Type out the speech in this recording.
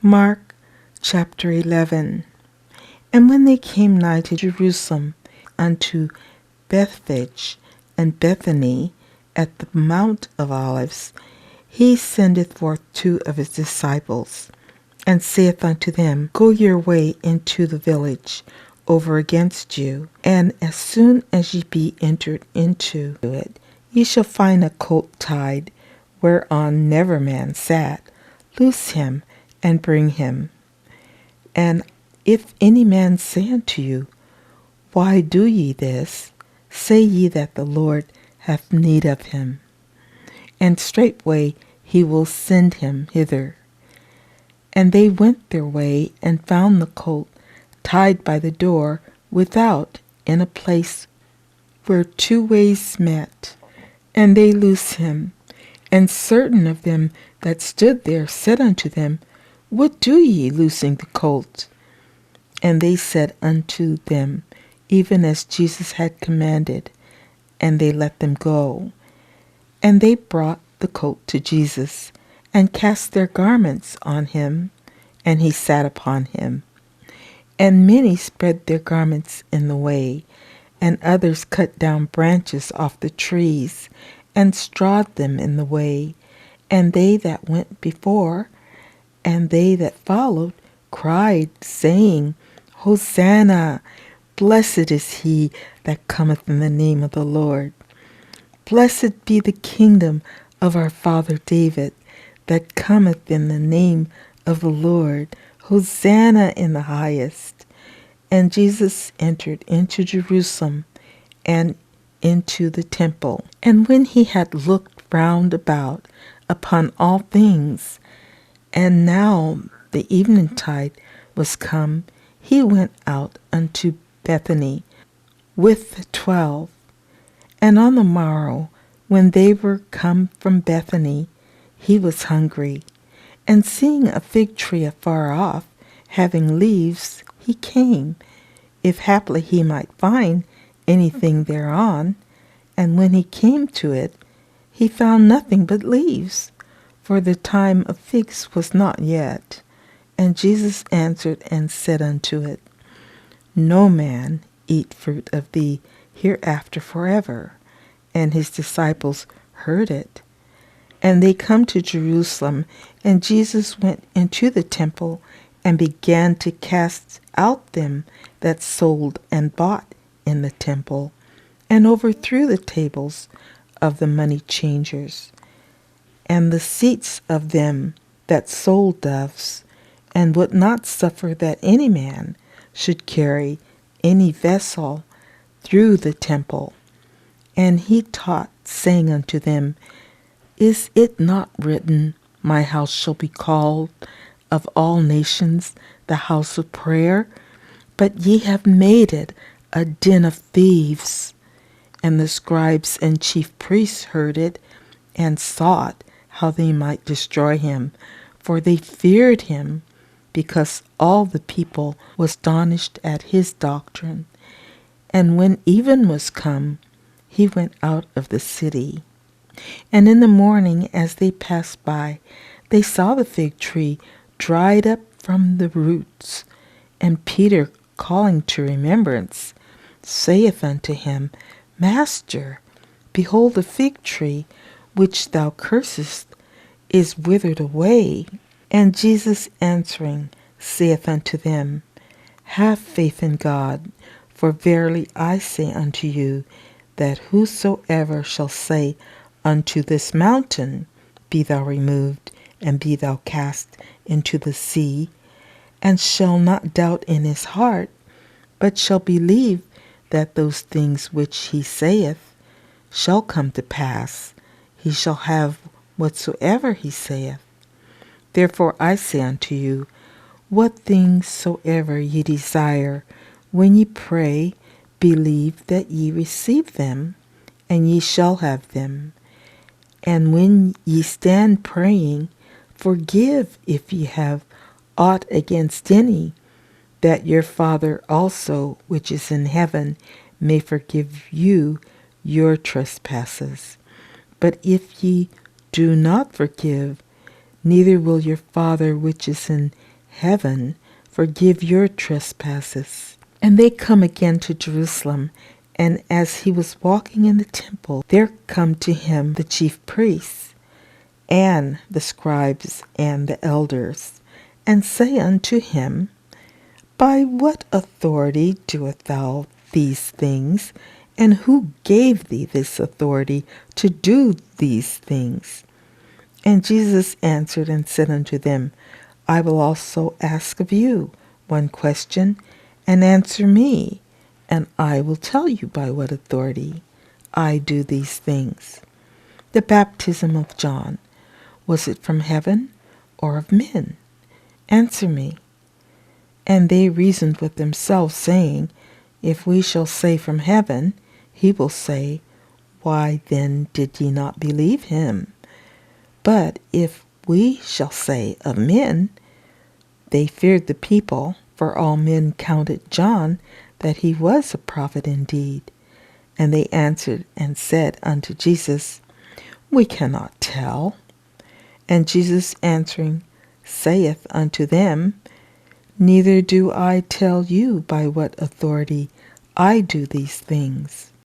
Mark chapter 11. And when they came nigh to Jerusalem, unto Bethphage and Bethany, at the Mount of Olives, he sendeth forth 2 of his disciples, and saith unto them, Go your way into the village over against you, and as soon as ye be entered into it, ye shall find a colt tied, whereon never man sat. Loose him, and bring him. And if any man say unto you, Why do ye this? Say ye that the Lord hath need of him, and straightway he will send him hither. And they went their way, and found the colt tied by the door without, in a place where 2 ways met. And they loose him. And certain of them that stood there said unto them, What do ye, loosing the colt? And they said unto them, even as Jesus had commanded, and they let them go. And they brought the colt to Jesus, and cast their garments on him, and he sat upon him. And many spread their garments in the way, and others cut down branches off the trees, and strawed them in the way. And they that went before, and they that followed, cried, saying, Hosanna! Blessed is he that cometh in the name of the Lord. Blessed be the kingdom of our father David, that cometh in the name of the Lord. Hosanna in the highest. And Jesus entered into Jerusalem, and into the temple. And when he had looked round about upon all things, and now the eventide was come, he went out unto Bethany with the 12. And on the morrow, when they were come from Bethany, he was hungry. And seeing a fig tree afar off, having leaves, he came, if haply he might find anything thereon. And when he came to it, he found nothing but leaves, for the time of figs was not yet. And Jesus answered and said unto it, No man eat fruit of thee hereafter forever. And his disciples heard it. And they come to Jerusalem, and Jesus went into the temple, and began to cast out them that sold and bought in the temple, and overthrew the tables of the money changers, and the seats of them that sold doves, and would not suffer that any man should carry any vessel through the temple. And he taught, saying unto them, Is it not written, My house shall be called of all nations the house of prayer? But ye have made it a den of thieves. And the scribes and chief priests heard it, and sought how they might destroy him, for they feared him, because all the people was astonished at his doctrine. And when even was come, he went out of the city. And in the morning, as they passed by, they saw the fig tree dried up from the roots. And Peter, calling to remembrance, saith unto him, Master, behold, the fig tree which thou cursest is withered away. And Jesus answering saith unto them, Have faith in God, for verily I say unto you, that whosoever shall say unto this mountain, Be thou removed, and be thou cast into the sea, and shall not doubt in his heart, but shall believe that those things which he saith shall come to pass, he shall have whatsoever he saith. Therefore I say unto you, what things soever ye desire, when ye pray, believe that ye receive them, and ye shall have them. And when ye stand praying, forgive if ye have aught against any, that your Father also, which is in heaven, may forgive you your trespasses. But if ye do not forgive, neither will your Father which is in heaven forgive your trespasses. And they come again to Jerusalem, and as he was walking in the temple, there come to him the chief priests, and the scribes, and the elders, and say unto him, By what authority doest thou these things? And who gave thee this authority to do these things? And Jesus answered and said unto them, I will also ask of you one question, and answer me, and I will tell you by what authority I do these things. The baptism of John, was it from heaven or of men? Answer me. And they reasoned with themselves, saying, If we shall say from heaven, he will say, Why then did ye not believe him? But if we shall say of men, they feared the people, for all men counted John that he was a prophet indeed. And they answered and said unto Jesus, We cannot tell. And Jesus answering saith unto them, Neither do I tell you by what authority I do these things.